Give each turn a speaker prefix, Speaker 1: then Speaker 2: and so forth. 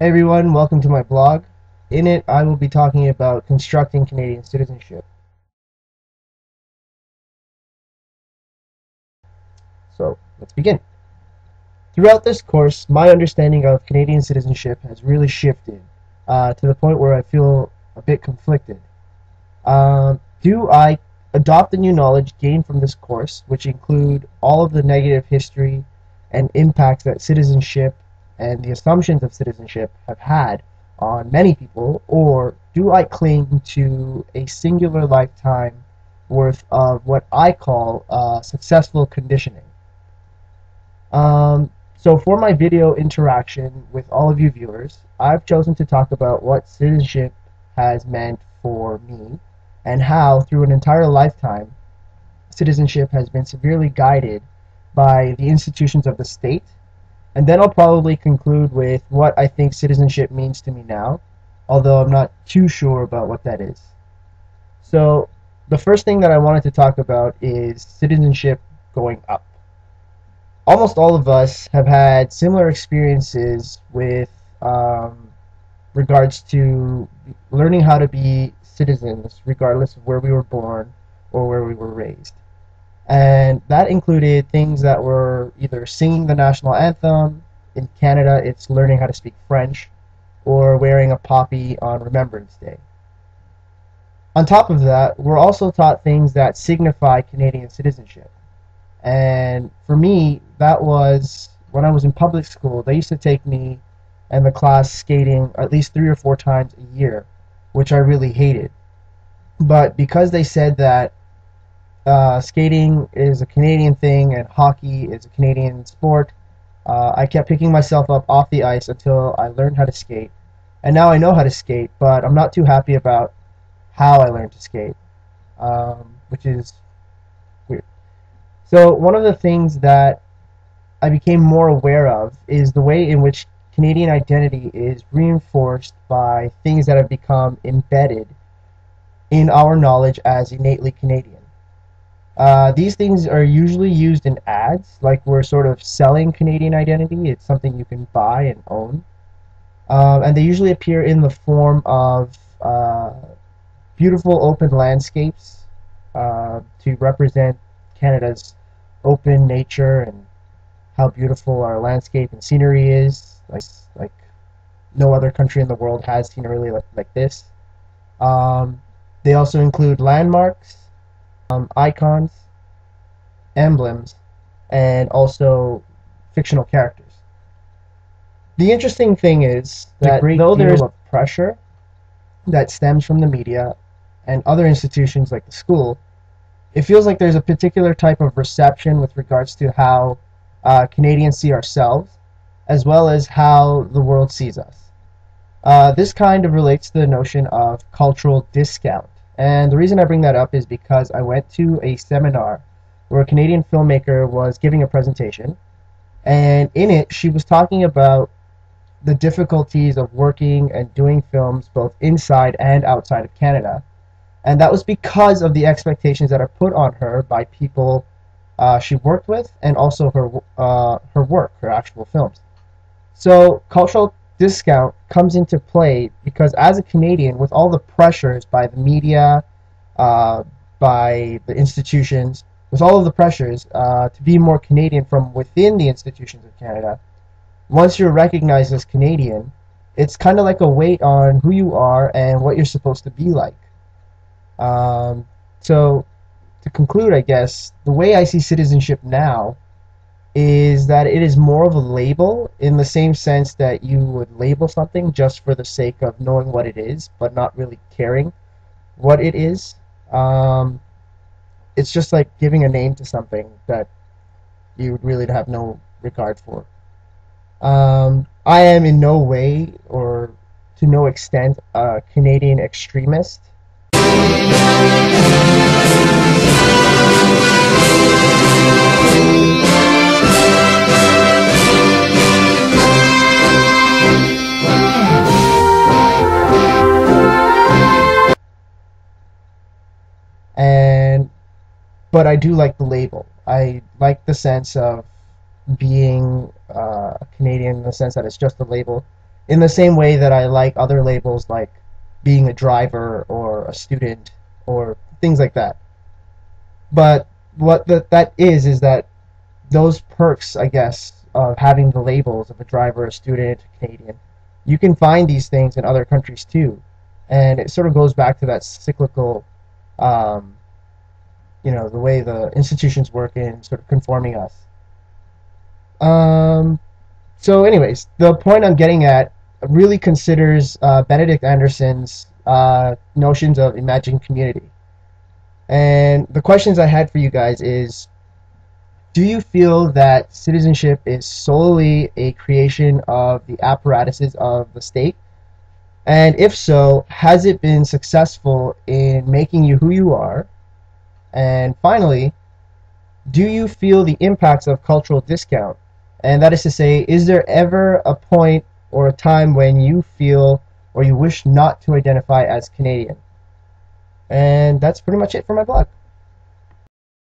Speaker 1: Hey everyone, welcome to my blog. In it, I will be talking about constructing Canadian citizenship. So, let's begin. Throughout this course, my understanding of Canadian citizenship has really shifted to the point where I feel a bit conflicted. Do I adopt the new knowledge gained from this course, which include all of the negative history and impacts that citizenship and the assumptions of citizenship have had on many people, or do I cling to a singular lifetime worth of what I call successful conditioning? So for my video interaction with all of you viewers, I've chosen to talk about what citizenship has meant for me and how, through an entire lifetime, citizenship has been severely guided by the institutions of the state. And then I'll probably conclude with what I think citizenship means to me now, although I'm not too sure about what that is. So, the first thing that I wanted to talk about is citizenship going up. Almost all of us have had similar experiences with regards to learning how to be citizens, regardless of where we were born or where we were raised. And that included things that were either singing the national anthem. In Canada, it's learning how to speak French, or wearing a poppy on Remembrance Day. On top of that, we're also taught things that signify Canadian citizenship. And for me, that was when I was in public school. They used to take me and the class skating at least 3 or 4 times a year, which I really hated. But because they said that skating is a Canadian thing and hockey is a Canadian sport, I kept picking myself up off the ice until I learned how to skate. And now I know how to skate, but I'm not too happy about how I learned to skate, which is weird. So one of the things that I became more aware of is the way in which Canadian identity is reinforced by things that have become embedded in our knowledge as innately Canadian. These things are usually used in ads, like we're sort of selling Canadian identity. It's something you can buy and own. And they usually appear in the form of beautiful open landscapes to represent Canada's open nature and how beautiful our landscape and scenery is. Like no other country in the world has scenery like this. They also include landmarks, icons, emblems, and also fictional characters. The interesting thing is that though there's a pressure that stems from the media and other institutions like the school, it feels like there's a particular type of reception with regards to how Canadians see ourselves, as well as how the world sees us. This kind of relates to the notion of cultural discount. And the reason I bring that up is because I went to a seminar where a Canadian filmmaker was giving a presentation, and in it she was talking about the difficulties of working and doing films both inside and outside of Canada. And that was because of the expectations that are put on her by people she worked with, and also her work, her actual films. So cultural discount comes into play because as a Canadian, with all the pressures by the media, by the institutions, with all of the pressures to be more Canadian from within the institutions of Canada, once you're recognized as Canadian, it's kind of like a weight on who you are and what you're supposed to be like. So to conclude, I guess, the way I see citizenship now is that it is more of a label, in the same sense that you would label something just for the sake of knowing what it is, but not really caring what it is. It's just like giving a name to something that you would really have no regard for. I am in no way or to no extent a Canadian extremist. But I do like the label. I like the sense of being Canadian in the sense that it's just a label. in the same way that I like other labels like being a driver or a student or things like that. But what that is that those perks, I guess, of having the labels of a driver, a student, a Canadian, you can find these things in other countries too. And it sort of goes back to that cyclical, um, the way the institutions work in sort of conforming us. Um, so, anyways, the point I'm getting at really considers Benedict Anderson's notions of imagined community. And the questions I had for you guys is, do you feel that citizenship is solely a creation of the apparatuses of the state? And if so, has it been successful in making you who you are? And finally, do you feel the impacts of cultural discount? And that is to say, is there ever a point or a time when you feel or you wish not to identify as Canadian? And that's pretty much it for my blog.